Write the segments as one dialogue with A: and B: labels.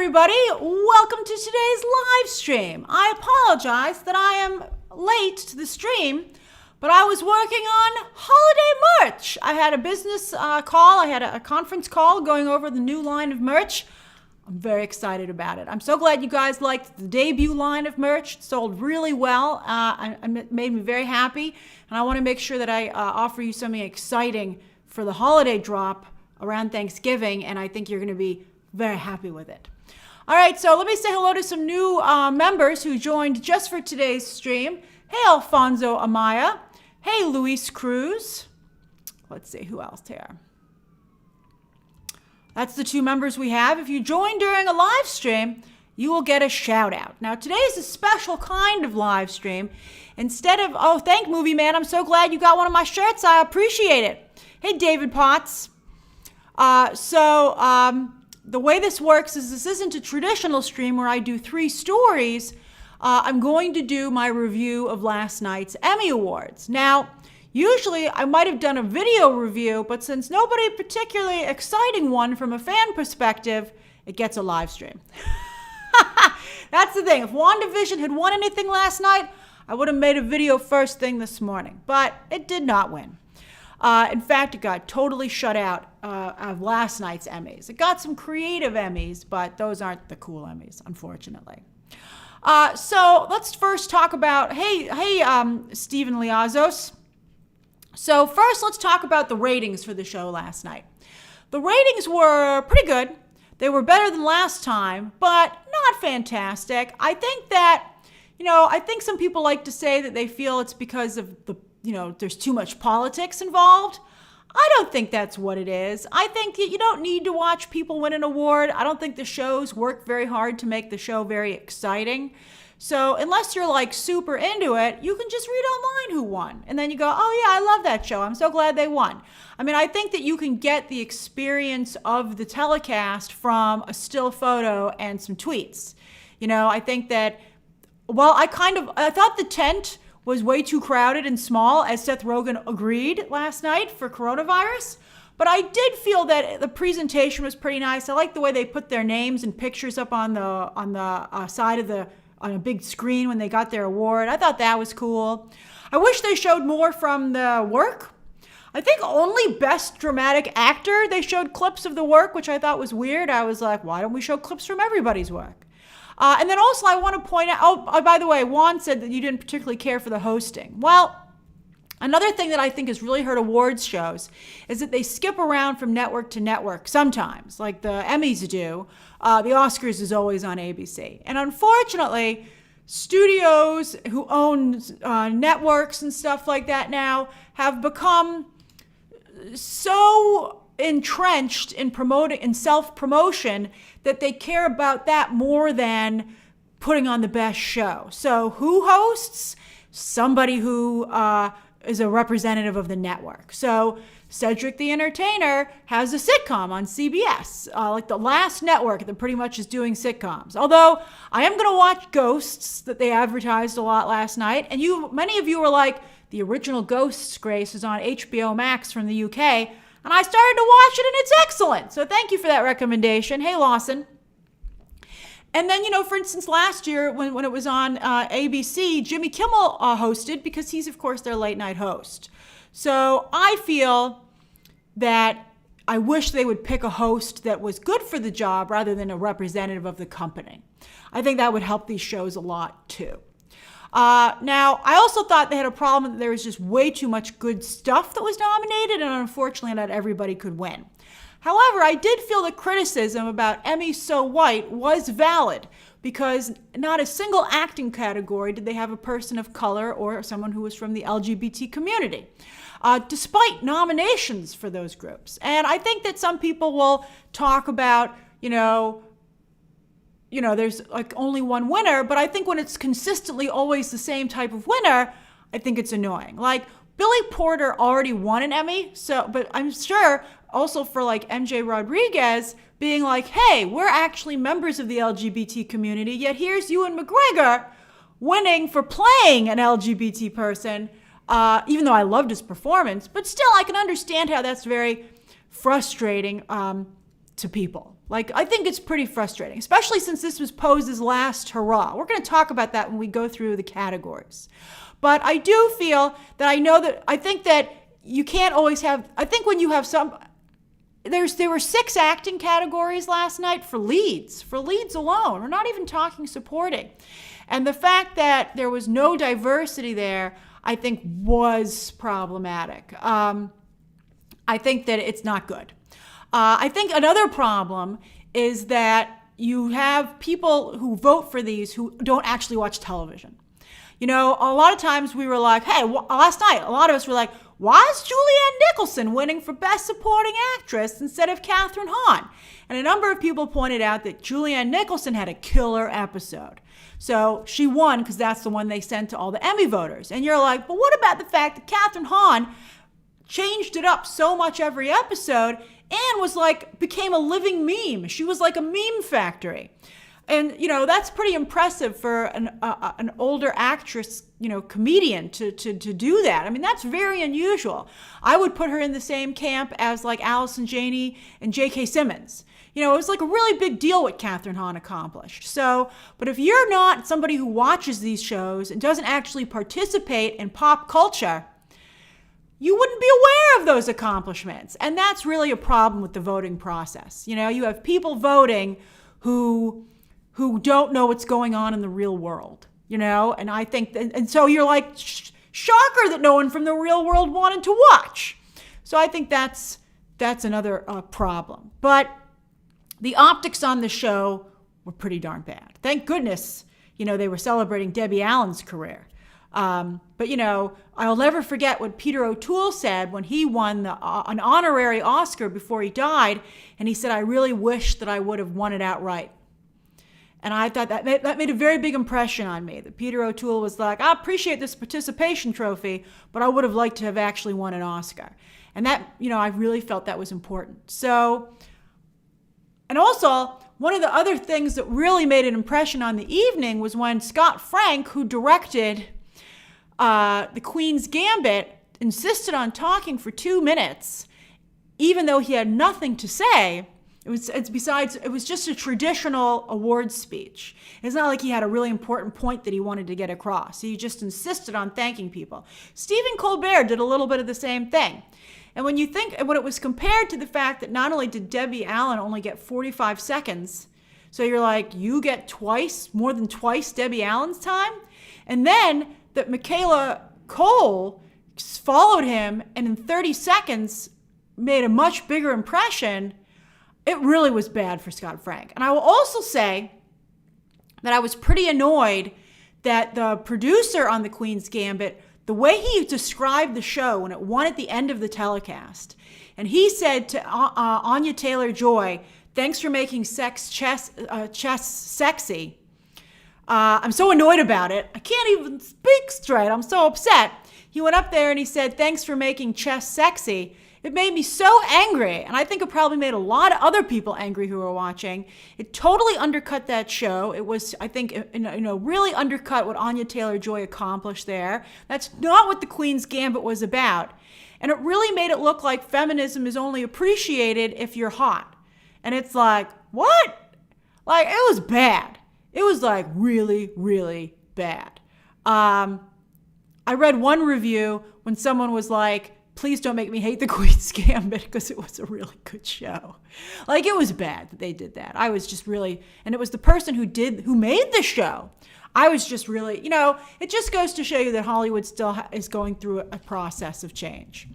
A: everybody. Welcome to today's live stream. I apologize that I am late to the stream, but I was working on holiday merch. I had a business call. I had a conference call going over the new line of merch. I'm very excited about it. I'm so glad you guys liked the debut line of merch. It sold really well. It made me very happy, and I want to make sure that I offer you something exciting for the holiday drop around Thanksgiving, and I think you're going to be very happy with it. All right, so let me say hello to some new members who joined just for today's stream. Hey, Alfonso Amaya. Hey, Luis Cruz. Let's see, who else here? That's the two members we have. If you join during a live stream, you will get a shout out. Now, today's a special kind of live stream. Instead of, oh, thank Movie Man, I'm so glad you got one of my shirts. I appreciate it. Hey, David Potts. The way this works is this isn't a traditional stream where I do 3 stories. I'm going to do my review of last night's Emmy Awards. Now, usually I might have done a video review, but since nobody particularly exciting one from a fan perspective, it gets a live stream. That's the thing. If Wanda Vision had won anything last night, I would have made a video first thing this morning, but it did not win. In fact, it got totally shut out of last night's Emmys. It got some creative Emmys, but those aren't the cool Emmys, unfortunately. So let's first talk about, hey, Steven Liazos. So first, let's talk about the ratings for the show last night. The ratings were pretty good. They were better than last time, but not fantastic. I think that, I think some people like to say that they feel it's because of there's too much politics involved. I don't think that's what it is. I think that you don't need to watch people win an award. I don't think the shows work very hard to make the show very exciting. So unless you're like super into it, you can just read online who won. And then you go, oh yeah, I love that show. I'm so glad they won. I mean, I think that you can get the experience of the telecast from a still photo and some tweets. I think that, I thought the tent was way too crowded and small, as Seth Rogen agreed last night for coronavirus. But I did feel that the presentation was pretty nice. I like the way they put their names and pictures up on the side of on a big screen when they got their award. I thought that was cool. I wish they showed more from the work. I think only Best Dramatic Actor, they showed clips of the work, which I thought was weird. I was like, why don't we show clips from everybody's work? And then also I want to point out, by the way, Juan said that you didn't particularly care for the hosting. Well, another thing that I think has really hurt awards shows is that they skip around from network to network sometimes, like the Emmys do. The Oscars is always on ABC. And unfortunately, studios who own networks and stuff like that now have become so entrenched in promoting and self-promotion that they care about that more than putting on the best show. So who hosts? Somebody who is a representative of the network. So Cedric the Entertainer has a sitcom on CBS, like the last network that pretty much is doing sitcoms. Although I am going to watch Ghosts that they advertised a lot last night. And many of you were like, the original Ghosts, Grace, is on HBO Max from the UK. And I started to watch it, and it's excellent. So thank you for that recommendation. Hey, Lawson. And then, for instance, last year when it was on ABC, Jimmy Kimmel hosted because he's, of course, their late night host. So I feel that I wish they would pick a host that was good for the job rather than a representative of the company. I think that would help these shows a lot, too. Now, I also thought they had a problem that there was just way too much good stuff that was nominated, and unfortunately not everybody could win. However, I did feel the criticism about EmmysSoWhite was valid because not a single acting category did they have a person of color or someone who was from the LGBT community, despite nominations for those groups. And I think that some people will talk about, there's like only one winner, but I think when it's consistently always the same type of winner, I think it's annoying. Like Billy Porter already won an Emmy, but I'm sure also for like MJ Rodriguez being like, hey, we're actually members of the LGBT community, yet here's Ewan McGregor winning for playing an LGBT person, even though I loved his performance, but still I can understand how that's very frustrating to people. Like, I think it's pretty frustrating, especially since this was posed as last hurrah. We're going to talk about that when we go through the categories. But I do feel that I think that you can't always have, I think when you have there were 6 acting categories last night for leads alone. We're not even talking supporting. And the fact that there was no diversity there, I think was problematic. I think that it's not good. I think another problem is that you have people who vote for these who don't actually watch television. You know, a lot of times we were like, hey, last night, a lot of us were like, why is Julianne Nicholson winning for Best Supporting Actress instead of Kathryn Hahn? And a number of people pointed out that Julianne Nicholson had a killer episode. So she won because that's the one they sent to all the Emmy voters. And you're like, but what about the fact that Kathryn Hahn changed it up so much every episode and was like, became a living meme? She was like a meme factory. And, you know, that's pretty impressive for an older actress, you know, comedian to do that. I mean, that's very unusual. I would put her in the same camp as like Allison Janney and J.K. Simmons. You know, it was like a really big deal what Kathryn Hahn accomplished. So, but if you're not somebody who watches these shows and doesn't actually participate in pop culture, you wouldn't be aware of those accomplishments. And that's really a problem with the voting process. You know, you have people voting who don't know what's going on in the real world, you know? And I think, and so you're like, shocker that no one from the real world wanted to watch. So I think that's another problem. But the optics on the show were pretty darn bad. Thank goodness, you know, they were celebrating Debbie Allen's career. But, you know, I'll never forget what Peter O'Toole said when he won an honorary Oscar before he died. And he said, I really wish that I would have won it outright. And I thought that made a very big impression on me, that Peter O'Toole was like, I appreciate this participation trophy, but I would have liked to have actually won an Oscar. And that, you know, I really felt that was important. So, and also, one of the other things that really made an impression on the evening was when Scott Frank, who directed The Queen's Gambit, insisted on talking for 2 minutes, even though he had nothing to say. It was just a traditional awards speech. It's not like he had a really important point that he wanted to get across. He just insisted on thanking people. Stephen Colbert did a little bit of the same thing. And when it was compared to the fact that not only did Debbie Allen only get 45 seconds, so you're like, you get more than twice Debbie Allen's time, and then that Michaela Cole followed him and in 30 seconds made a much bigger impression. It really was bad for Scott Frank. And I will also say that I was pretty annoyed that the producer on The Queen's Gambit, the way he described the show when it won at the end of the telecast, and he said to Anya Taylor-Joy, thanks for making chess sexy. I'm so annoyed about it. I can't even speak straight. I'm so upset. He went up there and he said, thanks for making chess sexy. It made me so angry, and I think it probably made a lot of other people angry who were watching. It totally undercut that show. It was, I think, really undercut what Anya Taylor-Joy accomplished there. That's not what The Queen's Gambit was about. And it really made it look like feminism is only appreciated if you're hot. And it's like, what? Like, it was bad. It was like really, really bad. I read one review when someone was like, please don't make me hate The Queen's Gambit because it was a really good show. Like, it was bad that they did that. I was just really, and it was the person who made the show. I was just really, you know, it just goes to show you that Hollywood still is going through a process of change.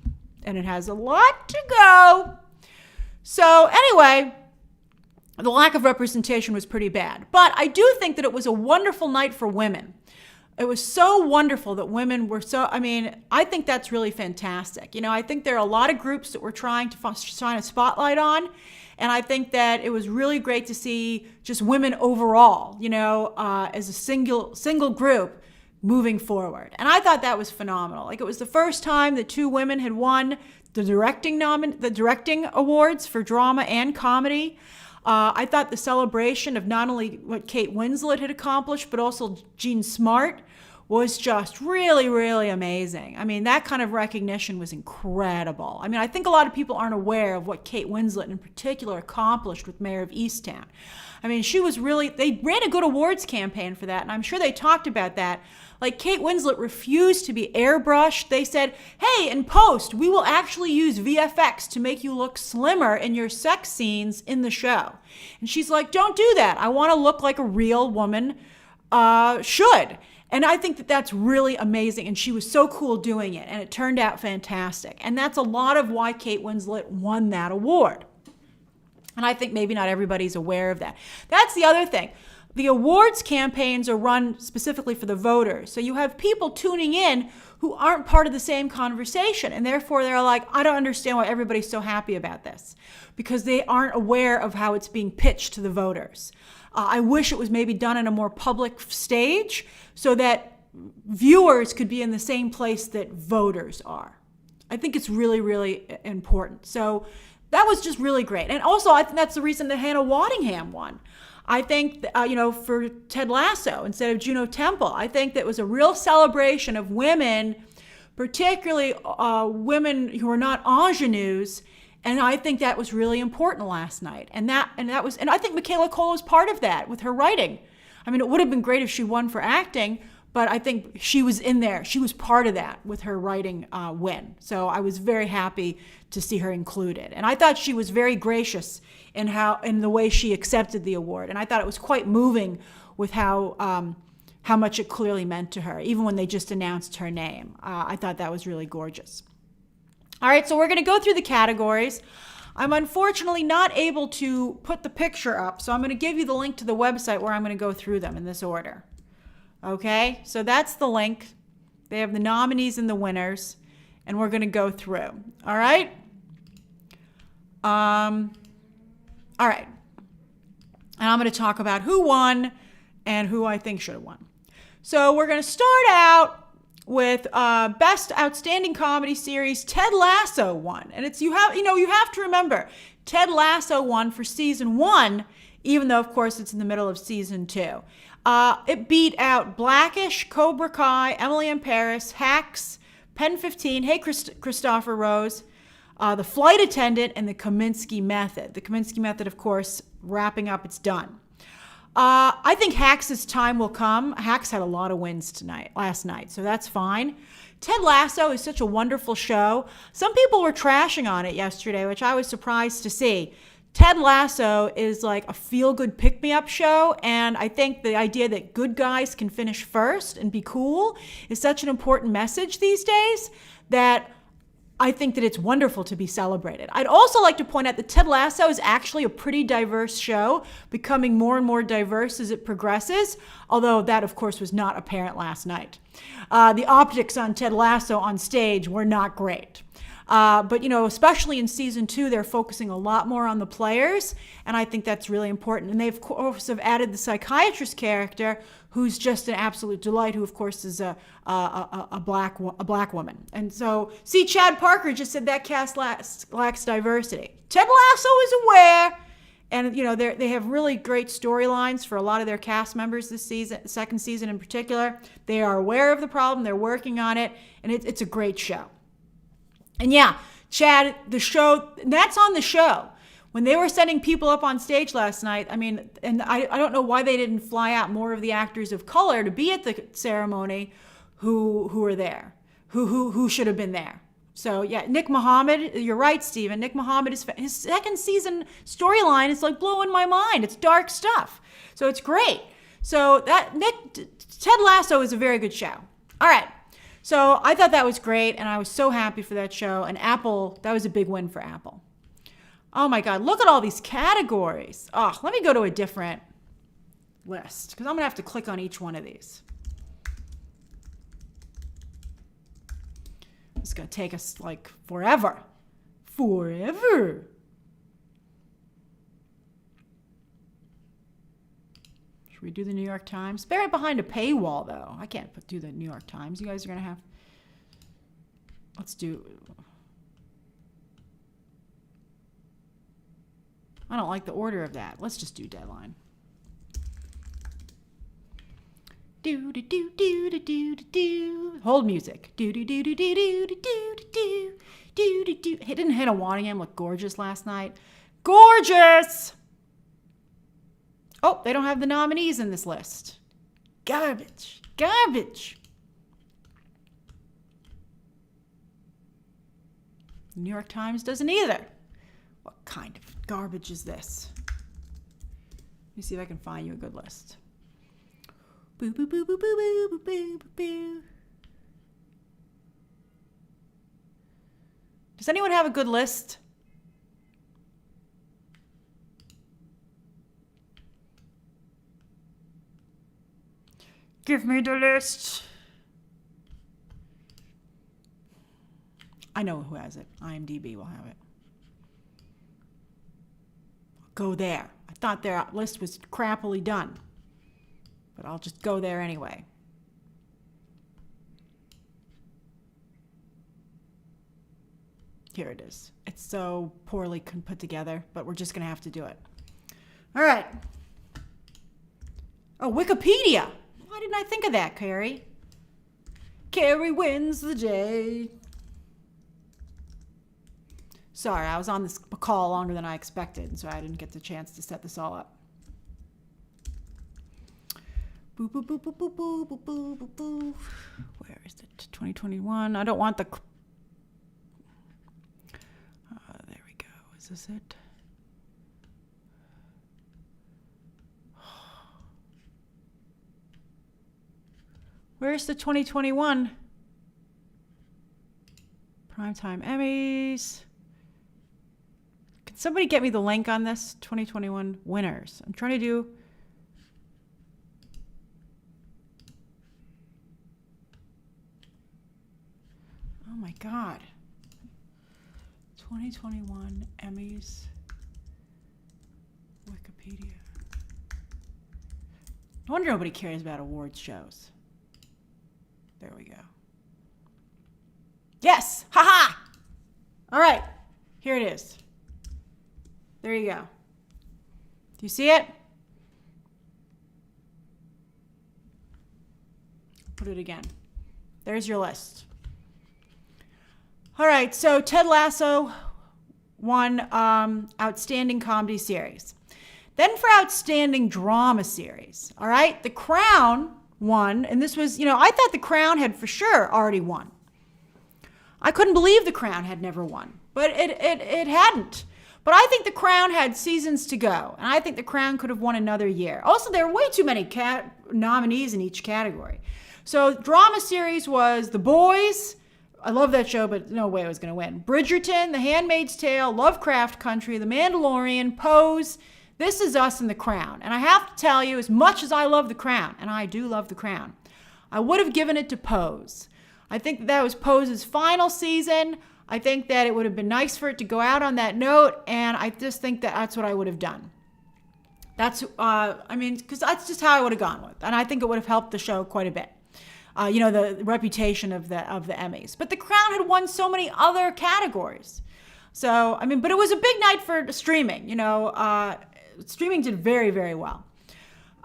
A: And it has a lot to go. So anyway, the lack of representation was pretty bad. But I do think that it was a wonderful night for women. It was so wonderful that women were I think that's really fantastic. You know, I think there are a lot of groups that we're trying to shine a spotlight on. And I think that it was really great to see just women overall, you know, as a single group moving forward. And I thought that was phenomenal. Like, it was the first time that 2 women had won the directing awards for drama and comedy. I thought the celebration of not only what Kate Winslet had accomplished, but also Jean Smart was just really, really amazing. I mean, that kind of recognition was incredible. I mean, I think a lot of people aren't aware of what Kate Winslet in particular accomplished with Mayor of Easttown. I mean, she was really, they ran a good awards campaign for that, and I'm sure they talked about that. Like, Kate Winslet refused to be airbrushed. They said, hey, in post, we will actually use VFX to make you look slimmer in your sex scenes in the show. And she's like, don't do that. I want to look like a real woman should. And I think that that's really amazing. And she was so cool doing it. And it turned out fantastic. And that's a lot of why Kate Winslet won that award. And I think maybe not everybody's aware of that. That's the other thing. The awards campaigns are run specifically for the voters. So you have people tuning in who aren't part of the same conversation. And therefore they're like, I don't understand why everybody's so happy about this. Because they aren't aware of how it's being pitched to the voters. I wish it was maybe done in a more public stage so that viewers could be in the same place that voters are. I think it's really, really important. So that was just really great. And also, I think that's the reason that Hannah Waddingham won. I think, for Ted Lasso instead of Juno Temple, I think that was a real celebration of women, particularly women who are not ingenues. And I think that was really important last night. And I think Michaela Cole was part of that with her writing. I mean, it would have been great if she won for acting, but I think she was in there. She was part of that with her writing win. So I was very happy to see her included. And I thought she was very gracious in the way she accepted the award. And I thought it was quite moving with how much it clearly meant to her, even when they just announced her name. I thought that was really gorgeous. All right, so we're going to go through the categories. I'm unfortunately not able to put the picture up, so I'm going to give you the link to the website where I'm going to go through them in this order. Okay, so that's the link. They have the nominees and the winners, and we're going to go through. All right? All right. And I'm going to talk about who won and who I think should have won. So we're going to start out with Best Outstanding Comedy Series. Ted Lasso won. And you have to remember, Ted Lasso won for season 1, even though, of course, it's in the middle of season 2. It beat out Blackish, Cobra Kai, Emily in Paris, Hacks, Pen 15, Hey Christopher Rose, The Flight Attendant, and The Kominsky Method. The Kominsky Method, of course, wrapping up, it's done. I think Hacks' time will come. Hacks had a lot of wins last night, so that's fine. Ted Lasso is such a wonderful show. Some people were trashing on it yesterday, which I was surprised to see. Ted Lasso is like a feel-good pick-me-up show, and I think the idea that good guys can finish first and be cool is such an important message these days that I think that it's wonderful to be celebrated. I'd also like to point out that Ted Lasso is actually a pretty diverse show, becoming more and more diverse as it progresses, although that, of course, was not apparent last night. The optics on Ted Lasso on stage were not great. But, especially in season 2, they're focusing a lot more on the players, and I think that's really important. And they, of course, have added the psychiatrist character, who's just an absolute delight, who, of course, is a black woman. And so, see, Chad Parker just said that cast lacks diversity. Ted Lasso is aware, and, they have really great storylines for a lot of their cast members this season, second season in particular. They are aware of the problem, they're working on it, and it's a great show. And yeah, Chad, the show, that's on the show. When they were sending people up on stage last night, I mean, and I don't know why they didn't fly out more of the actors of color to be at the ceremony who were there, who should have been there. So yeah, Nick Mohammed, you're right, Stephen. Nick Mohammed, his second season storyline is like blowing my mind. It's dark stuff. So it's great. So Ted Lasso is a very good show. All right. So I thought that was great, and I was so happy for that show. And Apple, that was a big win for Apple. Oh my God, look at all these categories. Oh, let me go to a different list, because I'm going to have to click on each one of these. It's going to take us like forever. Forever. Should we do the New York Times? They're right behind a paywall, though. I can't do the New York Times. You guys are going to have... Let's do... I don't like the order of that. Let's just do Deadline. Do do do do do do do. Hold music. Do do do do do do do do do do do do. Didn't Hannah Waddingham look gorgeous last night? Gorgeous. Oh, they don't have the nominees in this list. Garbage. Garbage. The New York Times doesn't either. What kind of garbage is this? Let me see if I can find you a good list. Boo, boo, boo, boo, boo, boo, boo, boo, boo. Does anyone have a good list? Give me the list. I know who has it. IMDb will have it. Go there. I thought their list was crappily done, but I'll just go there anyway. Here it is. It's so poorly put together, but we're just going to have to do it. All right. Oh, Wikipedia. Why didn't I think of that, Carrie? Carrie wins the day. Sorry, I was on this call longer than I expected, and so I didn't get the chance to set this all up. Boo, boo, boo, boo, boo, boo, boo, boo, boo, boo. Where is it? 2021. I don't want the... there we go. Is this it? Where's the 2021? Primetime Emmys. Can somebody get me the link on this? 2021 winners. I'm trying to do... Oh my God. 2021 Emmys. Wikipedia. No wonder nobody cares about awards shows. There we go. Yes! Ha-ha! All right. Here it is. There you go. Do you see it? Put it again. There's your list. All right, so Ted Lasso won Outstanding Comedy Series. Then for Outstanding Drama Series, all right, The Crown won, and this was, I thought The Crown had for sure already won. I couldn't believe The Crown had never won, but it hadn't. But I think The Crown had seasons to go, and I think The Crown could have won another year. Also, there were way too many nominees in each category. So drama series was The Boys. I love that show, but no way I was going to win. Bridgerton, The Handmaid's Tale, Lovecraft Country, The Mandalorian, Pose, This Is Us, and The Crown. And I have to tell you, as much as I love The Crown, and I do love The Crown, I would have given it to Pose. I think that was Pose's final season. I think that it would have been nice for it to go out on that note, and I just think that that's what I would have done. That's, because that's just how I would have gone with. And I think it would have helped the show quite a bit. The reputation of the Emmys. But The Crown had won so many other categories. So, but it was a big night for streaming. Streaming did very, very well.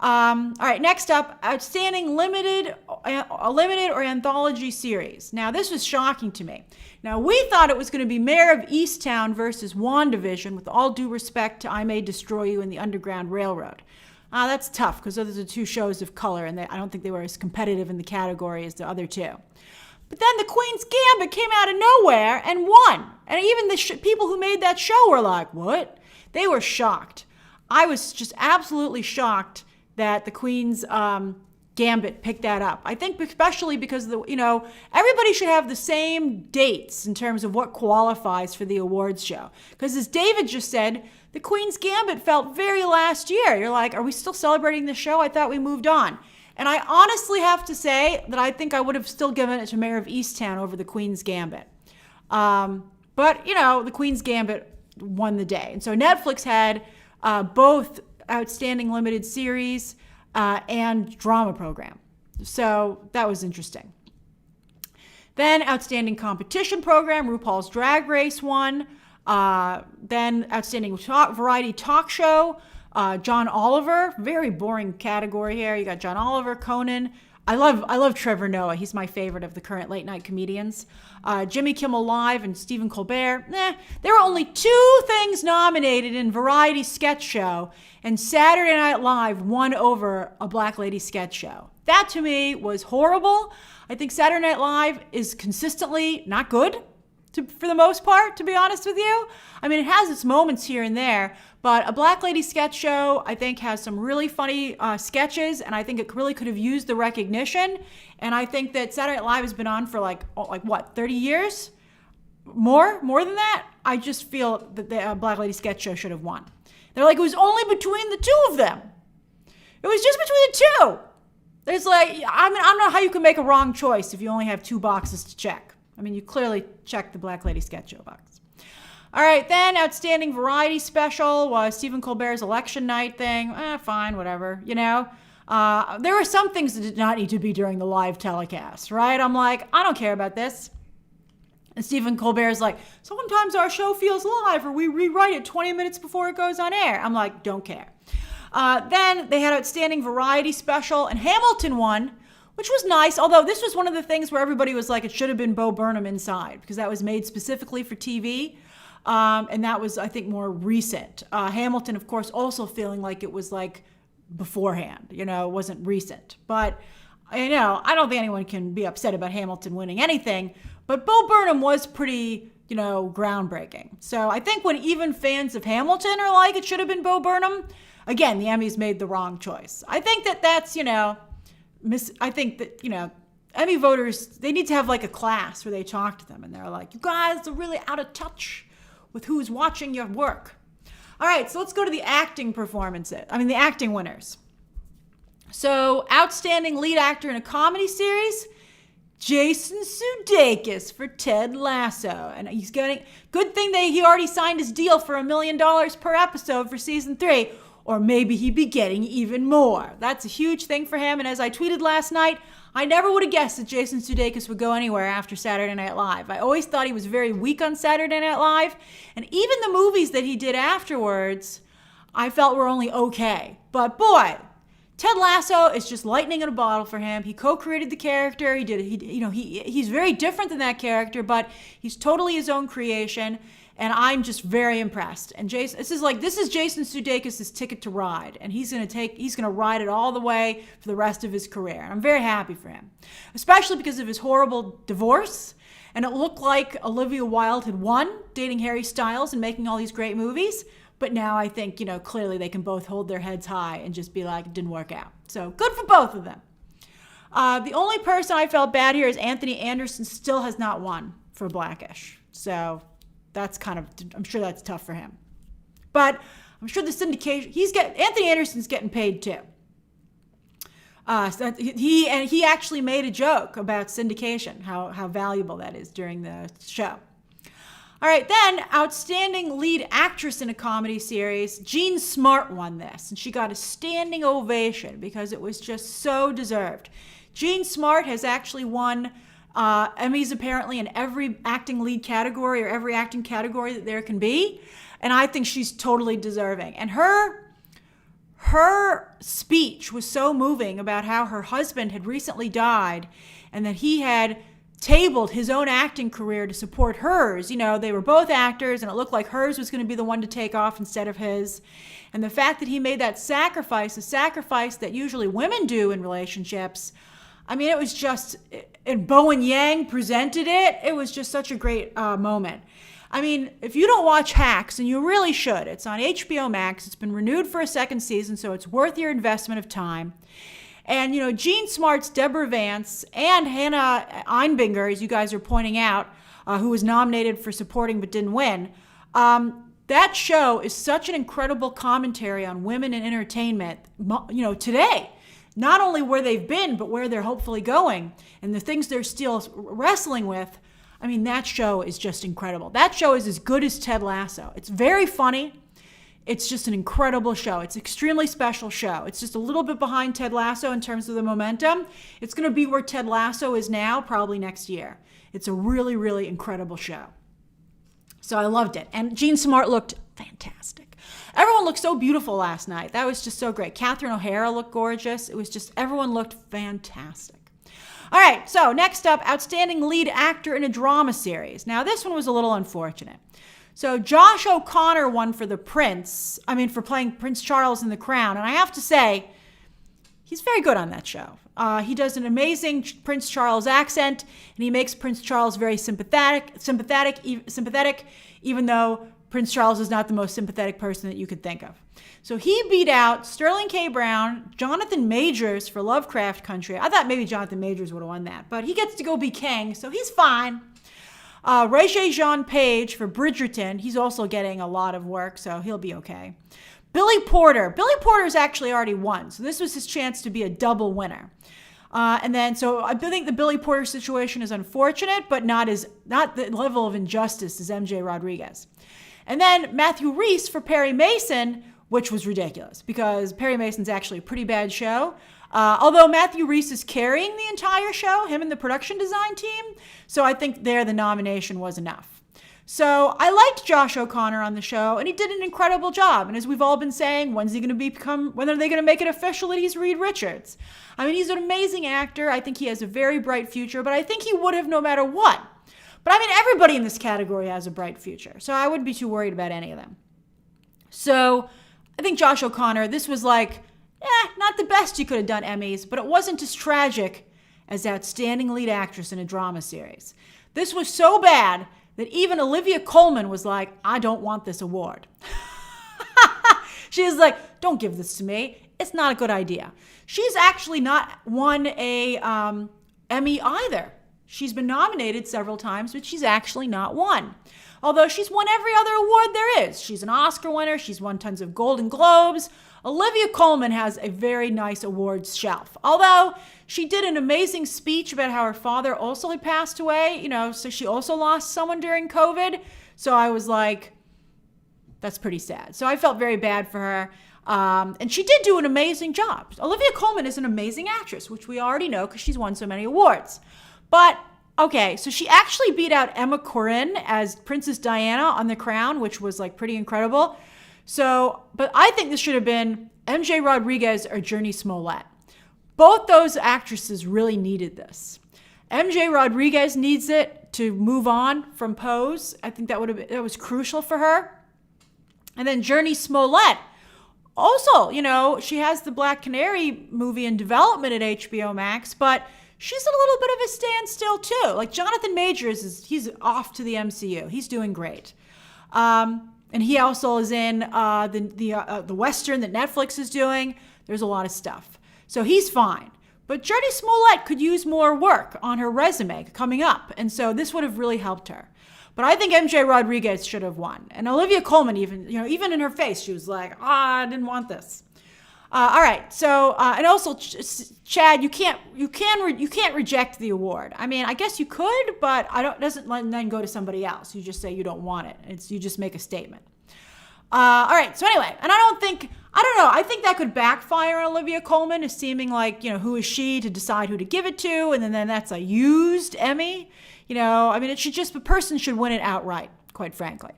A: All right, next up, Outstanding Limited or Anthology Series. Now, this was shocking to me. Now, we thought it was going to be Mayor of Easttown versus Wanda Vision, with all due respect to I May Destroy You and the Underground Railroad. That's tough, because those are two shows of color, and I don't think they were as competitive in the category as the other two. But then The Queen's Gambit came out of nowhere and won. And even the people who made that show were like, what? They were shocked. I was just absolutely shocked that The Queen's Gambit picked that up. I think especially because, everybody should have the same dates in terms of what qualifies for the awards show. Because as David just said, The Queen's Gambit felt very last year. You're like, are we still celebrating the show? I thought we moved on. And I honestly have to say that I think I would have still given it to Mayor of Easttown over The Queen's Gambit. But, The Queen's Gambit won the day. And so Netflix had both Outstanding Limited Series and Drama Program. So that was interesting. Then Outstanding Competition Program, RuPaul's Drag Race won. Then Outstanding Variety Talk Show, John Oliver, very boring category here. You got John Oliver, Conan, I love Trevor Noah. He's my favorite of the current late night comedians. Jimmy Kimmel Live and Stephen Colbert. There were only 2 things nominated in Variety Sketch Show, and Saturday Night Live won over a Black Lady sketch show. That to me was horrible. I think Saturday Night Live is consistently not good for the most part, to be honest with you. I mean, it has its moments here and there, but a Black Lady sketch show, I think, has some really funny sketches, and I think it really could have used the recognition. And I think that Saturday Night Live has been on for like what, 30 years? More than that? I just feel that the Black Lady sketch show should have won. They're like, it was only between the 2 of them. It was just between the 2. There's like, I mean, I don't know how you can make a wrong choice if you only have 2 boxes to check. I mean, you clearly checked the Black Lady sketch show box. All right, then Outstanding Variety Special was Stephen Colbert's election night thing. Fine, whatever, you know. There were some things that did not need to be during the live telecast, right? I'm like, I don't care about this. And Stephen Colbert's like, sometimes our show feels live or we rewrite it 20 minutes before it goes on air. I'm like, don't care. Then they had Outstanding Variety Special, and Hamilton won, which was nice, although this was one of the things where everybody was like, it should have been Bo Burnham inside, because that was made specifically for TV, and that was, I think, more recent. Hamilton, of course, also feeling like it was like beforehand, you know, it wasn't recent. But, you know, I don't think anyone can be upset about Hamilton winning anything, but Bo Burnham was pretty, you know, groundbreaking. So I think when even fans of Hamilton are like, it should have been Bo Burnham, again, the Emmys made the wrong choice. I think that that's, you know, I think that, you know, Emmy voters, they need to have like a class where they talk to them and they're like, you guys are really out of touch with who's watching your work. All right, so let's go to the acting performances. The acting winners. So, Outstanding Lead Actor in a Comedy Series, Jason Sudeikis for Ted Lasso. And he's getting, good thing that he already signed his deal for $1 million per episode for season 3. Or maybe he'd be getting even more. That's a huge thing for him. And as I tweeted last night, I never would have guessed that Jason Sudeikis would go anywhere after Saturday Night Live. I always thought he was very weak on Saturday Night Live. And even the movies that he did afterwards, I felt were only okay. But boy, Ted Lasso is just lightning in a bottle for him. He co-created the character. He's very different than that character, but he's totally his own creation. And I'm just very impressed. And Jason, this is Jason Sudeikis' ticket to ride. And he's gonna ride it all the way for the rest of his career. And I'm very happy for him. Especially because of his horrible divorce. And it looked like Olivia Wilde had won, dating Harry Styles and making all these great movies. But now I think, you know, clearly they can both hold their heads high and just be like, it didn't work out. So good for both of them. The only person I felt bad here is Anthony Anderson still has not won for Blackish. So that's I'm sure that's tough for him. But I'm sure the syndication, Anthony Anderson's getting paid too. So he actually made a joke about syndication, how valuable that is during the show. All right, then Outstanding Lead Actress in a Comedy Series, Jean Smart won this, and she got a standing ovation because it was just so deserved. Jean Smart has actually won Emmys apparently in every acting lead category or every acting category that there can be, and I think she's totally deserving. And her speech was so moving about how her husband had recently died and that he had tabled his own acting career to support hers. You know, they were both actors and it looked like hers was going to be the one to take off instead of his. And the fact that he made that sacrifice, a sacrifice that usually women do in relationships, I mean, it was just, and Bowen Yang presented it. It was just such a great moment. I mean, if you don't watch Hacks, and you really should, it's on HBO Max. It's been renewed for a second season, so it's worth your investment of time. And, you know, Jean Smart's Deborah Vance and Hannah Einbinger, as you guys are pointing out, who was nominated for supporting but didn't win, that show is such an incredible commentary on women in entertainment, you know, today. Not only where they've been, but where they're hopefully going and the things they're still wrestling with. I mean, that show is just incredible. That show is as good as Ted Lasso. It's very funny. It's just an incredible show. It's an extremely special show. It's just a little bit behind Ted Lasso in terms of the momentum. It's going to be where Ted Lasso is now, probably next year. It's a really, really incredible show. So I loved it. And Jean Smart looked fantastic. Everyone looked so beautiful last night. That was just so great. Catherine O'Hara looked gorgeous. It was just, everyone looked fantastic. All right, so next up, Outstanding Lead Actor in a Drama Series. Now, this one was a little unfortunate. So Josh O'Connor won for for playing Prince Charles in The Crown. And I have to say, he's very good on that show. He does an amazing Prince Charles accent, and he makes Prince Charles very sympathetic, even though Prince Charles is not the most sympathetic person that you could think of. So he beat out Sterling K. Brown, Jonathan Majors for Lovecraft Country. I thought maybe Jonathan Majors would have won that, but he gets to go be king, so he's fine. Regé-Jean Page for Bridgerton. He's also getting a lot of work, so he'll be okay. Billy Porter's actually already won, so this was his chance to be a double winner. So I think the Billy Porter situation is unfortunate, but not the level of injustice as MJ Rodriguez. And then Matthew Rhys for Perry Mason, which was ridiculous because Perry Mason's actually a pretty bad show. Although Matthew Rhys is carrying the entire show, him and the production design team. So I think the nomination was enough. So I liked Josh O'Connor on the show, and he did an incredible job. And as we've all been saying, when are they going to make it official that he's Reed Richards? I mean, he's an amazing actor. I think he has a very bright future, but I think he would have no matter what. But I mean, everybody in this category has a bright future, so I wouldn't be too worried about any of them. So I think Josh O'Connor, this was like, not the best you could have done Emmys, but it wasn't as tragic as Outstanding Lead Actress in a Drama Series. This was so bad that even Olivia Coleman was like, I don't want this award. She was like, don't give this to me. It's not a good idea. She's actually not won a Emmy either. She's been nominated several times, but she's actually not won. Although she's won every other award there is. She's an Oscar winner. She's won tons of Golden Globes. Olivia Coleman has a very nice awards shelf. Although she did an amazing speech about how her father also had passed away, so she also lost someone during COVID. So I was like, that's pretty sad. So I felt very bad for her. And she did do an amazing job. Olivia Coleman is an amazing actress, which we already know because she's won so many awards. But, okay, so she actually beat out Emma Corrin as Princess Diana on The Crown, which was like pretty incredible. So, but I think this should have been MJ Rodriguez or Jurnee Smollett. Both those actresses really needed this. MJ Rodriguez needs it to move on from Pose. I think that was crucial for her. And then Jurnee Smollett, also, she has the Black Canary movie in development at HBO Max, but she's at a little bit of a standstill too. Like Jonathan Majors he's off to the MCU. He's doing great. And he also is in the Western that Netflix is doing. There's a lot of stuff. So he's fine. But Jurnee Smollett could use more work on her resume coming up. And so this would have really helped her. But I think MJ Rodriguez should have won. And Olivia Coleman even in her face, she was like, I didn't want this. All right. So, and also, Chad, you can't reject the award. I mean, I guess you could, but doesn't then go to somebody else. You just say you don't want it. You just make a statement. All right. So anyway, and I don't know. I think that could backfire on Olivia Coleman as seeming like, who is she to decide who to give it to? And then that's a used Emmy. I mean, the person should win it outright, quite frankly.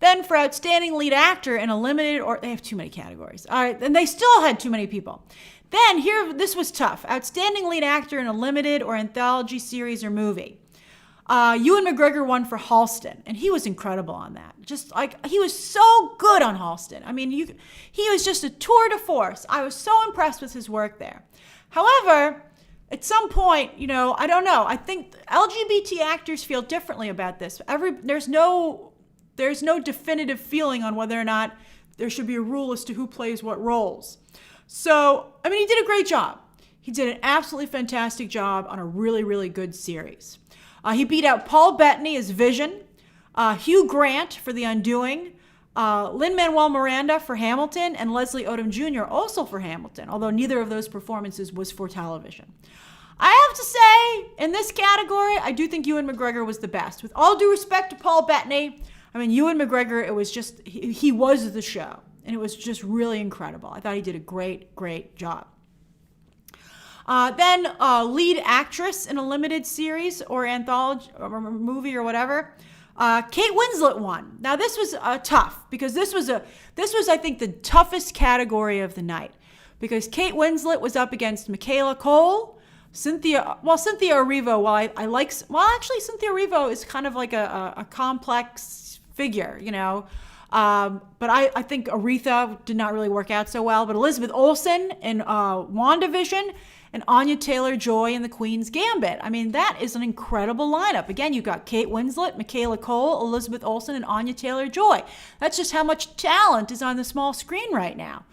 A: Then for Outstanding Lead Actor in a Limited, or they have too many categories. All right, and they still had too many people. Then this was tough. Outstanding Lead Actor in a Limited or Anthology Series or Movie. Ewan McGregor won for Halston, and he was incredible on that. Just like, he was so good on Halston. I mean, he was just a tour de force. I was so impressed with his work there. However, at some point, I don't know. I think LGBT actors feel differently about this. There's no definitive feeling on whether or not there should be a rule as to who plays what roles. So, I mean, he did a great job. He did an absolutely fantastic job on a really, really good series. He beat out Paul Bettany as Vision, Hugh Grant for The Undoing, Lin-Manuel Miranda for Hamilton, and Leslie Odom Jr. also for Hamilton, although neither of those performances was for television. I have to say, in this category, I do think Ewan McGregor was the best. With all due respect to Paul Bettany, I mean, Ewan McGregor, it was just, he was the show. And it was just really incredible. I thought he did a great, great job. Then lead actress in a limited series or anthology or movie or whatever. Kate Winslet won. Now this was tough because this was I think the toughest category of the night because Kate Winslet was up against Michaela Cole, Cynthia Erivo. Actually Cynthia Erivo is kind of like a complex figure, you know. But I think Aretha did not really work out so well. But Elizabeth Olsen in Wanda Vision and Anya Taylor-Joy in The Queen's Gambit. I mean, that is an incredible lineup. Again, you've got Kate Winslet, Michaela Cole, Elizabeth Olsen, and Anya Taylor-Joy. That's just how much talent is on the small screen right now.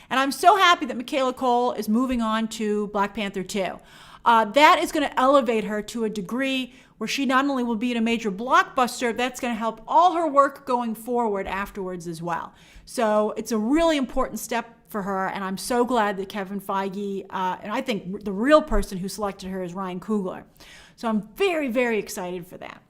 A: And I'm so happy that Michaela Cole is moving on to Black Panther 2. That is going to elevate her to a degree where she not only will be in a major blockbuster, that's going to help all her work going forward afterwards as well. So it's a really important step for her, and I'm so glad that Kevin Feige, and I think the real person who selected her is Ryan Coogler. So I'm very, very excited for that.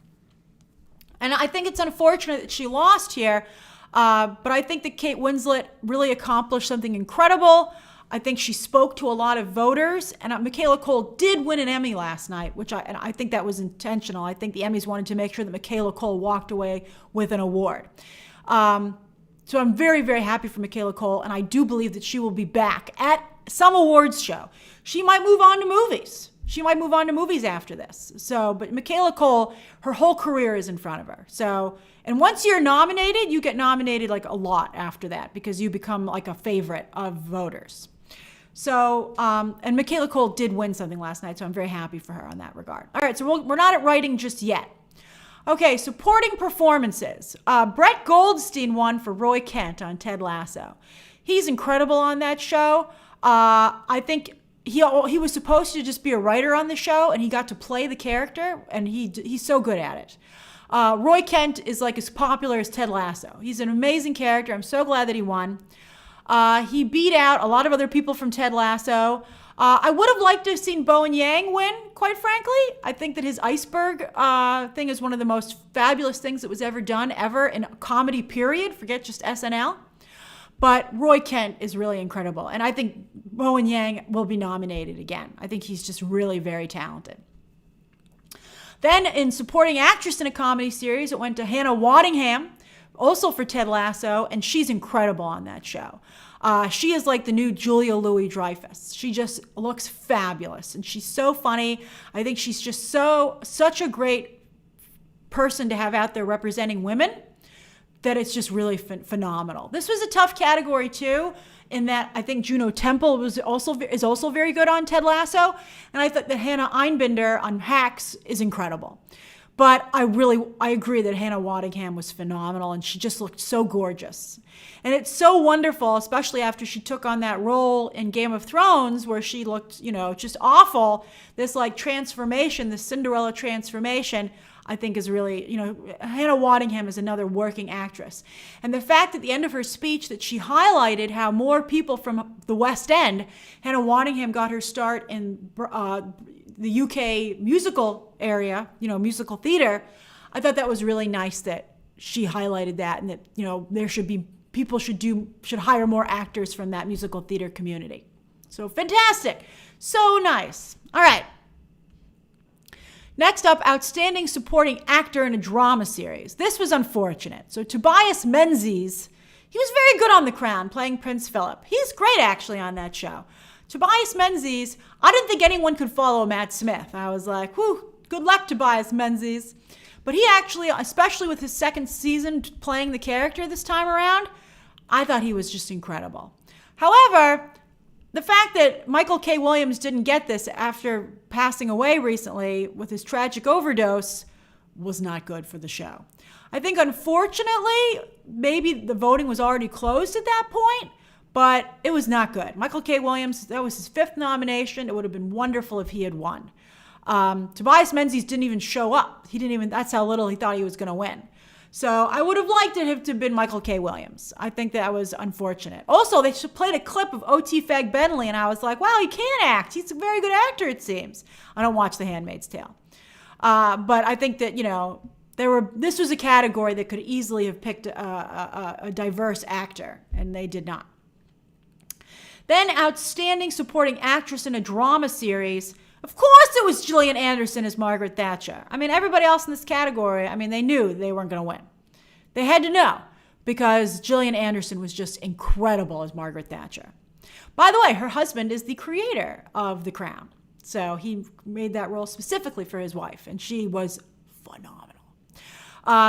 A: And I think it's unfortunate that she lost here, but I think that Kate Winslet really accomplished something incredible. I think she spoke to a lot of voters, and Michaela Cole did win an Emmy last night, and I think that was intentional. I think the Emmys wanted to make sure that Michaela Cole walked away with an award. So I'm very, very happy for Michaela Cole, and I do believe that she will be back at some awards show. She might move on to movies. She might move on to movies after this. So, but Michaela Cole, her whole career is in front of her. So, and once you're nominated, you get nominated like a lot after that because you become like a favorite of voters. So, and Michaela Cole did win something last night, so I'm very happy for her on that regard. All right, so we're not at writing just yet. Okay, supporting performances. Brett Goldstein won for Roy Kent on Ted Lasso. He's incredible on that show. I think he was supposed to just be a writer on the show, and he got to play the character, and he's so good at it. Roy Kent is like as popular as Ted Lasso. He's an amazing character. I'm so glad that he won. He beat out a lot of other people from Ted Lasso. I would have liked to have seen Bowen Yang win, quite frankly. I think that his iceberg thing is one of the most fabulous things that was ever done, ever in a comedy period. Forget just SNL. But Roy Kent is really incredible. And I think Bowen Yang will be nominated again. I think he's just really very talented. Then in supporting actress in a comedy series, it went to Hannah Waddingham, also for Ted Lasso, and she's incredible on that show. She is like the new Julia Louis-Dreyfus. She just looks fabulous, and she's so funny. I think she's just such a great person to have out there representing women that it's just really phenomenal. This was a tough category too, in that I think Juno Temple is also very good on Ted Lasso, and I thought that Hannah Einbinder on Hacks is incredible. But I agree that Hannah Waddingham was phenomenal, and she just looked so gorgeous. And it's so wonderful, especially after she took on that role in Game of Thrones where she looked, just awful. This like transformation, this Cinderella transformation, I think is really, Hannah Waddingham is another working actress. And the fact at the end of her speech that she highlighted how more people from the West End, Hannah Waddingham got her start in the UK musical area, musical theater. I thought that was really nice that she highlighted that, and that, there should be people should hire more actors from that musical theater community. So fantastic. So nice. All right. Next up, outstanding supporting actor in a drama series. This was unfortunate. So Tobias Menzies, he was very good on The Crown, playing Prince Philip. He's great actually on that show. Tobias Menzies, I didn't think anyone could follow Matt Smith. I was like, whew, good luck, Tobias Menzies. But he actually, especially with his second season playing the character this time around, I thought he was just incredible. However, the fact that Michael K. Williams didn't get this after passing away recently with his tragic overdose was not good for the show. I think, unfortunately, maybe the voting was already closed at that point, but it was not good. Michael K. Williams, that was his 5th nomination. It would have been wonderful if he had won. Tobias Menzies didn't even show up. That's how little he thought he was going to win. So I would have liked it to have been Michael K. Williams. I think that was unfortunate. Also, they played a clip of O.T. Fag Bentley, and I was like, wow, he can act. He's a very good actor, it seems. I don't watch The Handmaid's Tale. But I think that, this was a category that could easily have picked a diverse actor, and they did not. Then outstanding supporting actress in a drama series. Of course it was Gillian Anderson as Margaret Thatcher. I mean, everybody else in this category, I mean, they knew they weren't going to win. They had to know because Gillian Anderson was just incredible as Margaret Thatcher. By the way, her husband is the creator of The Crown. So he made that role specifically for his wife, and she was phenomenal.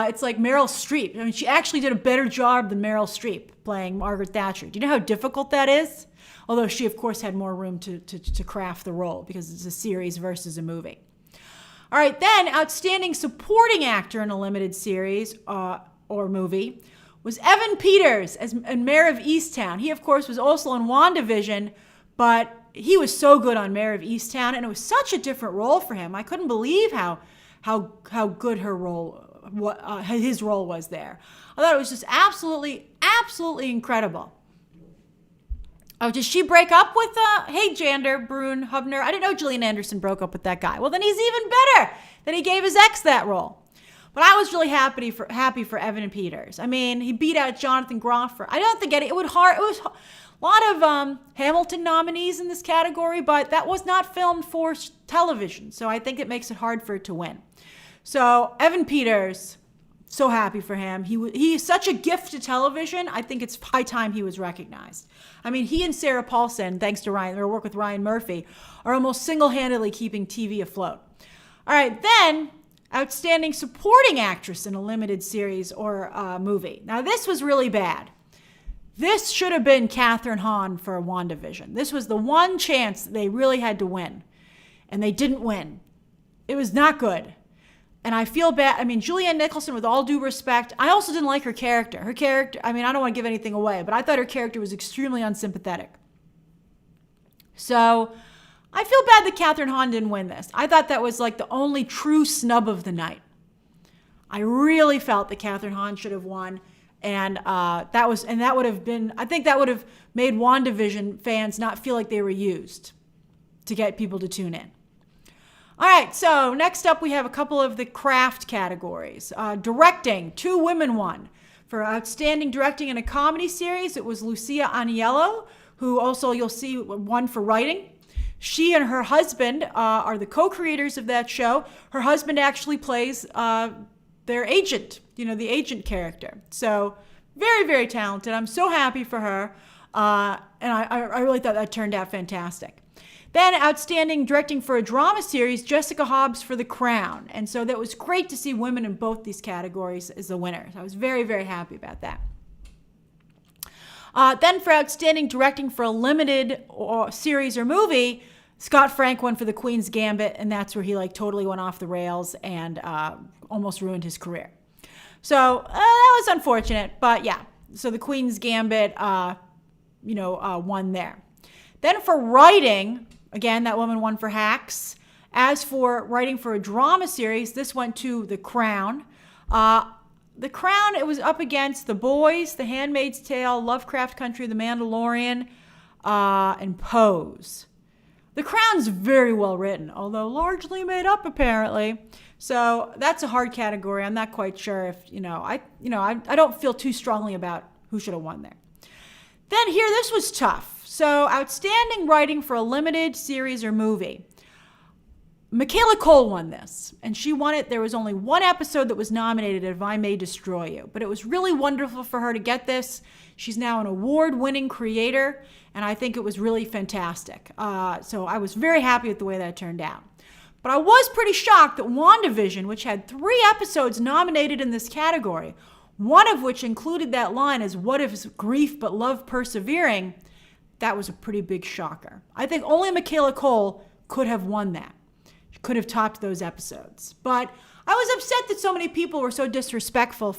A: It's like Meryl Streep. I mean, she actually did a better job than Meryl Streep playing Margaret Thatcher. Do you know how difficult that is? Although she, of course, had more room to craft the role because it's a series versus a movie. All right, then Outstanding Supporting Actor in a Limited Series or Movie was Evan Peters as Mayor of Easttown. He, of course, was also in Wanda Vision, but he was so good on Mayor of Easttown, and it was such a different role for him. I couldn't believe how good his role was there. I thought it was just absolutely incredible. Oh, did she break up with, hey, Jander, Brune, Hubner? I didn't know Gillian Anderson broke up with that guy. Well, then he's even better that he gave his ex that role. But I was really happy for Evan Peters. I mean, he beat out Jonathan Groff. I don't think it was a lot of Hamilton nominees in this category, but that was not filmed for television. So I think it makes it hard for it to win. So Evan Peters, so happy for him. He is such a gift to television. I think it's high time he was recognized. I mean, he and Sarah Paulson, thanks to their work with Ryan Murphy, are almost single-handedly keeping TV afloat. All right, then Outstanding Supporting Actress in a Limited Series or Movie. Now, this was really bad. This should have been Kathryn Hahn for WandaVision. This was the one chance they really had to win, and they didn't win. It was not good. And I feel bad. I mean, Julianne Nicholson, with all due respect, I also didn't like her character. Her character, I mean, I don't want to give anything away, but I thought her character was extremely unsympathetic. So I feel bad that Kathryn Hahn didn't win this. I thought that was like the only true snub of the night. I really felt that Kathryn Hahn should have won. And that would have been, I think that would have made WandaVision fans not feel like they were used to get people to tune in. All right, so next up we have a couple of the craft categories. Directing, 2 women won. For Outstanding Directing in a Comedy Series, it was Lucia Aniello, who also you'll see won for writing. She and her husband are the co-creators of that show. Her husband actually plays their agent, the agent character. So very, very talented. I'm so happy for her. And I really thought that turned out fantastic. Then Outstanding Directing for a Drama Series, Jessica Hobbs for The Crown. And so that was great to see women in both these categories as the winners. I was very, very happy about that. Then for Outstanding Directing for a Limited Series or Movie, Scott Frank won for The Queen's Gambit, and that's where he totally went off the rails and almost ruined his career. So that was unfortunate, but yeah. So The Queen's Gambit, won there. Then for writing, again, that woman won for Hacks. As for writing for a drama series, this went to The Crown. The Crown, it was up against The Boys, The Handmaid's Tale, Lovecraft Country, The Mandalorian, and Pose. The Crown's very well written, although largely made up apparently. So that's a hard category. I'm not quite sure if, I don't feel too strongly about who should have won there. Then here, this was tough. So Outstanding Writing for a Limited Series or Movie. Michaela Cole won this, and she won it. There was only one episode that was nominated, If I May Destroy You, but it was really wonderful for her to get this. She's now an award-winning creator, and I think it was really fantastic. So I was very happy with the way that turned out. But I was pretty shocked that WandaVision, which had 3 episodes nominated in this category, one of which included that line as what if grief but love persevering, that was a pretty big shocker. I think only Michaela Cole could have won that. She could have topped those episodes. But I was upset that so many people were so disrespectful of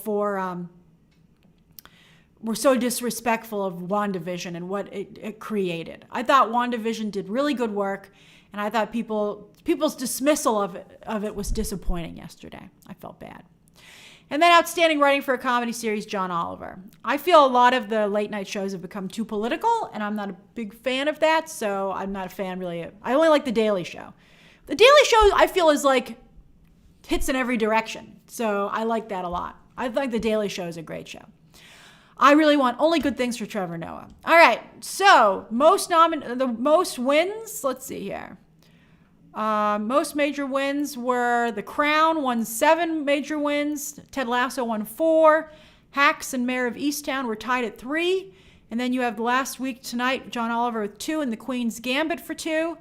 A: WandaVision and what it created. I thought WandaVision did really good work, and I thought people's dismissal of it was disappointing yesterday. I felt bad. And then Outstanding Writing for a Comedy Series, John Oliver. I feel a lot of the late night shows have become too political, and I'm not a big fan of that, so I'm not a fan really. I only like The Daily Show. The Daily Show, I feel, is hits in every direction, so I like that a lot. I think The Daily Show is a great show. I really want only good things for Trevor Noah. All right, so the most wins, let's see here. Most major wins were The Crown won 7 major wins. Ted Lasso won 4. Hacks and Mayor of Easttown were tied at 3. And then you have the last week tonight, John Oliver with 2 and The Queen's Gambit for 2.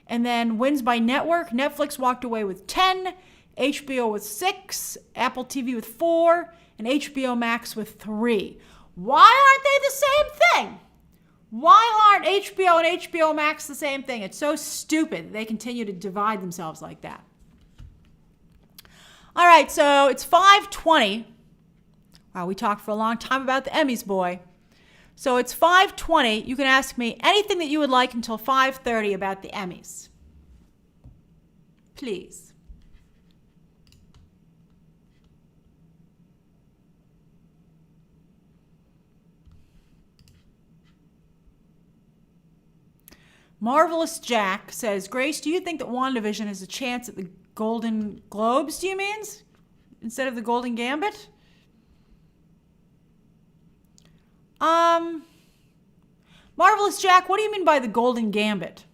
A: And then wins by network. Netflix walked away with 10. HBO with 6. Apple TV with 4. And HBO Max with 3. Why aren't they the same thing? Why aren't HBO and HBO Max the same thing? It's so stupid that they continue to divide themselves like that. All right, so it's 5:20. Wow, we talked for a long time about the Emmys, boy. So it's 5:20. You can ask me anything that you would like until 5:30 about the Emmys. Please. Marvelous Jack says, Grace, do you think that Wanda Vision has a chance at the Golden Globes, do you mean? Instead of the Golden Gambit? Marvelous Jack, what do you mean by the Golden Gambit?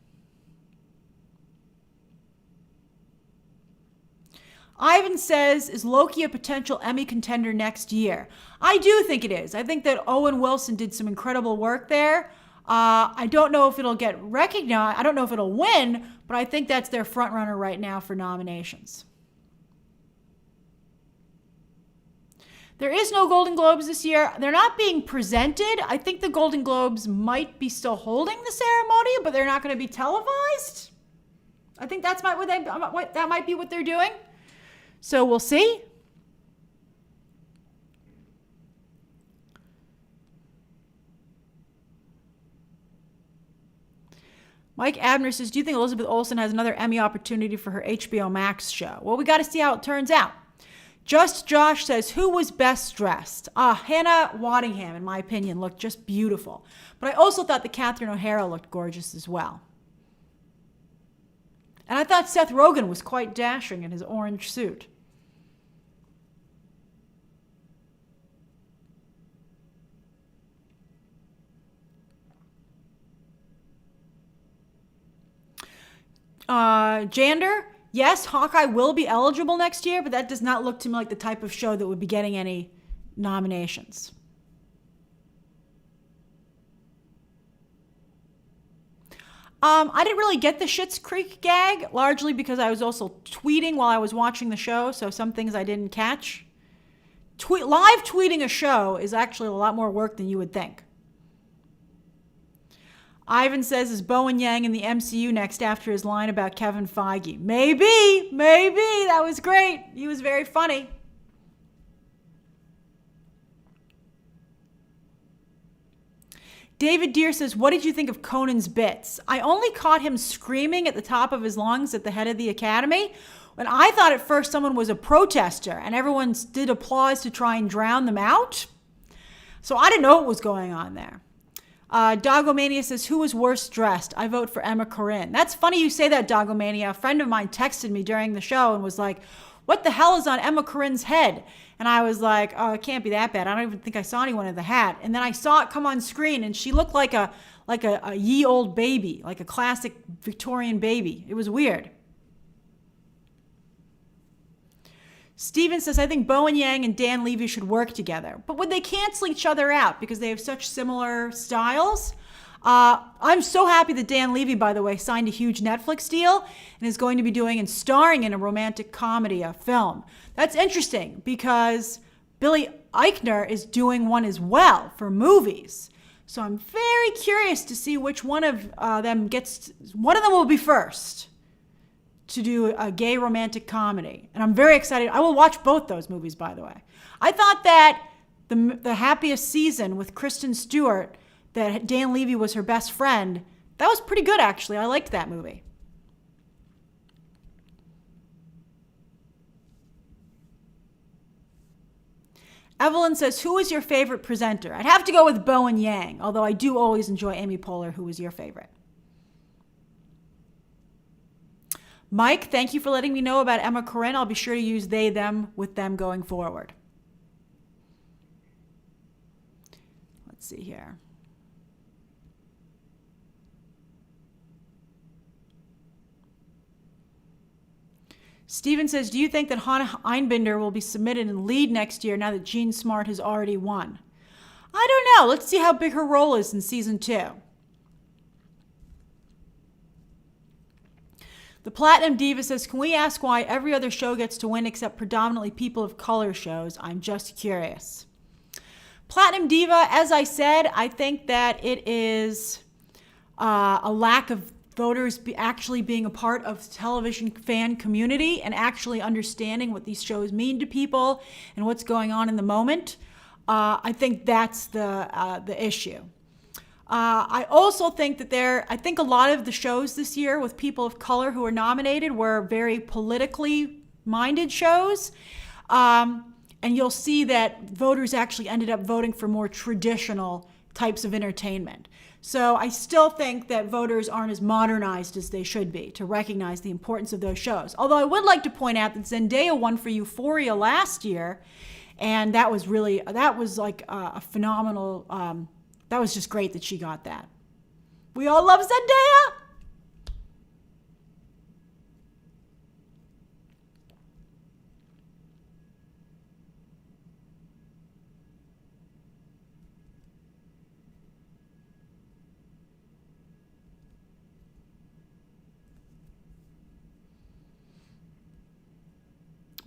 A: Ivan says, is Loki a potential Emmy contender next year? I do think it is. I think that Owen Wilson did some incredible work there. I don't know if it'll get recognized. I don't know if it'll win, but I think that's their front runner right now for nominations. There is no Golden Globes this year. They're not being presented. I think the Golden Globes might be still holding the ceremony, but they're not going to be televised. I think that might be what they're doing. So we'll see. Mike Abner says, do you think Elizabeth Olsen has another Emmy opportunity for her HBO Max show? Well, we got to see how it turns out. Just Josh says, who was best dressed? Hannah Waddingham, in my opinion, looked just beautiful. But I also thought that Catherine O'Hara looked gorgeous as well. And I thought Seth Rogen was quite dashing in his orange suit. Jander, yes, Hawkeye will be eligible next year, but that does not look to me like the type of show that would be getting any nominations. I didn't really get the Schitt's Creek gag, largely because I was also tweeting while I was watching the show, so some things I didn't catch. Live tweeting a show is actually a lot more work than you would think. Ivan says, is Bowen Yang in the MCU next after his line about Kevin Feige? Maybe. That was great. He was very funny. David Deere says, what did you think of Conan's bits? I only caught him screaming at the top of his lungs at the head of the Academy. When I thought at first someone was a protester and everyone did applause to try and drown them out. So I didn't know what was going on there. Dogomania says, who was worst dressed? I vote for Emma Corrin. That's funny you say that, Dogomania. A friend of mine texted me during the show and was like, what the hell is on Emma Corrin's head? And I was like, oh, it can't be that bad. I don't even think I saw anyone in the hat. And then I saw it come on screen and she looked like a ye old baby, like a classic Victorian baby. It was weird. Steven says, I think Bowen Yang and Dan Levy should work together. But would they cancel each other out because they have such similar styles? I'm so happy that Dan Levy, by the way, signed a huge Netflix deal and is going to be doing and starring in a romantic comedy, a film. That's interesting because Billy Eichner is doing one as well for movies. So I'm very curious to see which one of them gets, one of them will be first to do a gay romantic comedy. And I'm very excited. I will watch both those movies, by the way. I thought that the Happiest Season with Kristen Stewart, that Dan Levy was her best friend, that was pretty good, actually. I liked that movie. Evelyn says, who is your favorite presenter? I'd have to go with Bowen Yang, although I do always enjoy Amy Poehler. Who was your favorite? Mike, thank you for letting me know about Emma Corrin. I'll be sure to use they, them with them going forward. Let's see here. Steven says, do you think that Hannah Einbinder will be submitted in lead next year now that Jean Smart has already won? I don't know. Let's see how big her role is in season 2. The Platinum Diva says, can we ask why every other show gets to win except predominantly people of color shows? I'm just curious. Platinum Diva, as I said, I think that it is a lack of voters actually being a part of the television fan community and actually understanding what these shows mean to people and what's going on in the moment. I think that's the issue. I also think that I think a lot of the shows this year with people of color who are nominated were very politically minded shows. And you'll see that voters actually ended up voting for more traditional types of entertainment. So I still think that voters aren't as modernized as they should be to recognize the importance of those shows. Although I would like to point out that Zendaya won for Euphoria last year, and that was like a phenomenal, that was just great that she got that. We all love Zendaya.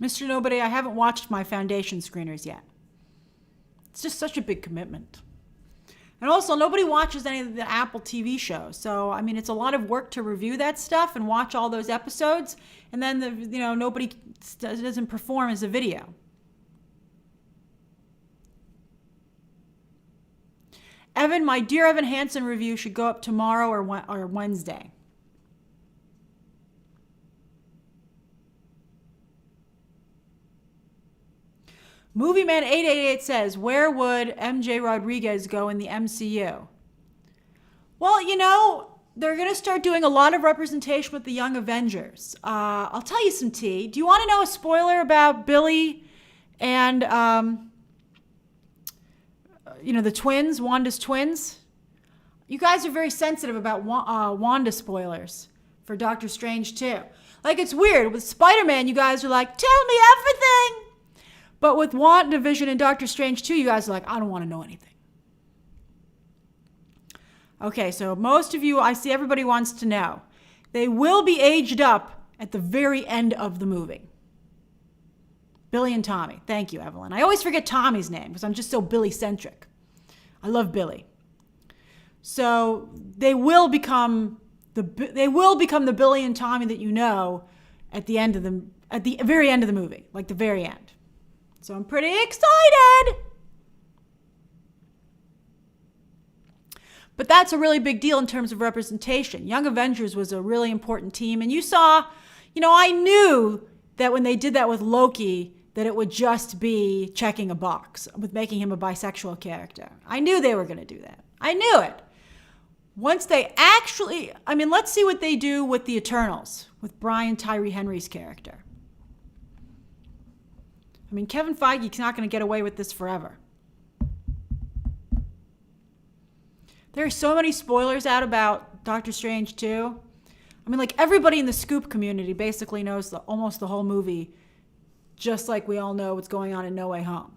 A: Mr. Nobody, I haven't watched my foundation screeners yet. It's just such a big commitment. And also, nobody watches any of the Apple TV shows. So, I mean, it's a lot of work to review that stuff and watch all those episodes. And then, nobody doesn't perform as a video. Evan, my Dear Evan Hansen review should go up tomorrow or Wednesday. Movie Man 888 says, where would MJ Rodriguez go in the MCU? Well, they're going to start doing a lot of representation with the Young Avengers. I'll tell you some tea. Do you want to know a spoiler about Billy and, the twins, Wanda's twins? You guys are very sensitive about Wanda spoilers for Doctor Strange too. Like, it's weird. With Spider-Man, you guys are like, tell me everything. But with Wanda Vision and Doctor Strange 2, you guys are like, I don't want to know anything. Okay, so most of you, I see everybody wants to know. They will be aged up at the very end of the movie. Billy and Tommy. Thank you, Evelyn. I always forget Tommy's name because I'm just so Billy-centric. I love Billy. So they will become the Billy and Tommy that you know at the very end of the movie, like the very end. So I'm pretty excited. But that's a really big deal in terms of representation. Young Avengers was a really important team. And you saw, I knew that when they did that with Loki, that it would just be checking a box with making him a bisexual character. I knew they were going to do that. I knew it. Once they let's see what they do with the Eternals, with Brian Tyree Henry's character. I mean, Kevin Feige's not going to get away with this forever. There are so many spoilers out about Doctor Strange 2. I mean, like, everybody in the Scoop community basically knows almost the whole movie, just like we all know what's going on in No Way Home.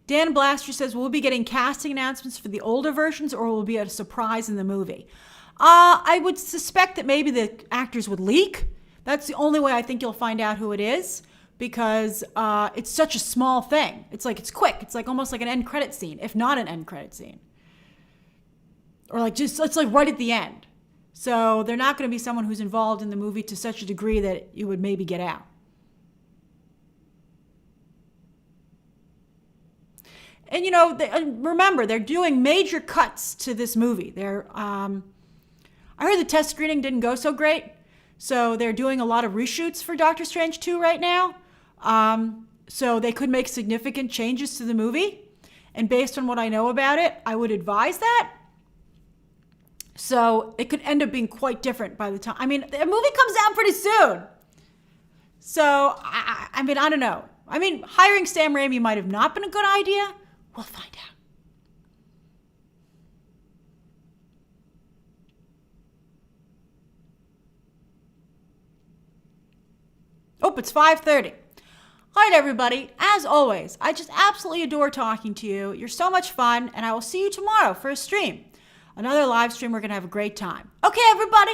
A: Dan Blaster says, will we be getting casting announcements for the older versions or will it be a surprise in the movie? I would suspect that maybe the actors would leak. That's the only way I think you'll find out who it is because it's such a small thing. It's quick. It's like almost like an end credit scene, if not an end credit scene. Or it's like right at the end. So they're not going to be someone who's involved in the movie to such a degree that you would maybe get out. And remember, they're doing major cuts to this movie. I heard the test screening didn't go so great, so they're doing a lot of reshoots for Doctor Strange 2 right now. So they could make significant changes to the movie. And based on what I know about it, I would advise that. So it could end up being quite different by the time. I mean, the movie comes out pretty soon. So, I don't know. I mean, hiring Sam Raimi might have not been a good idea. We'll find out. Oh, it's 5:30. All right, everybody. As always, I just absolutely adore talking to you. You're so much fun, and I will see you tomorrow for a stream. Another live stream. We're going to have a great time. Okay, everybody.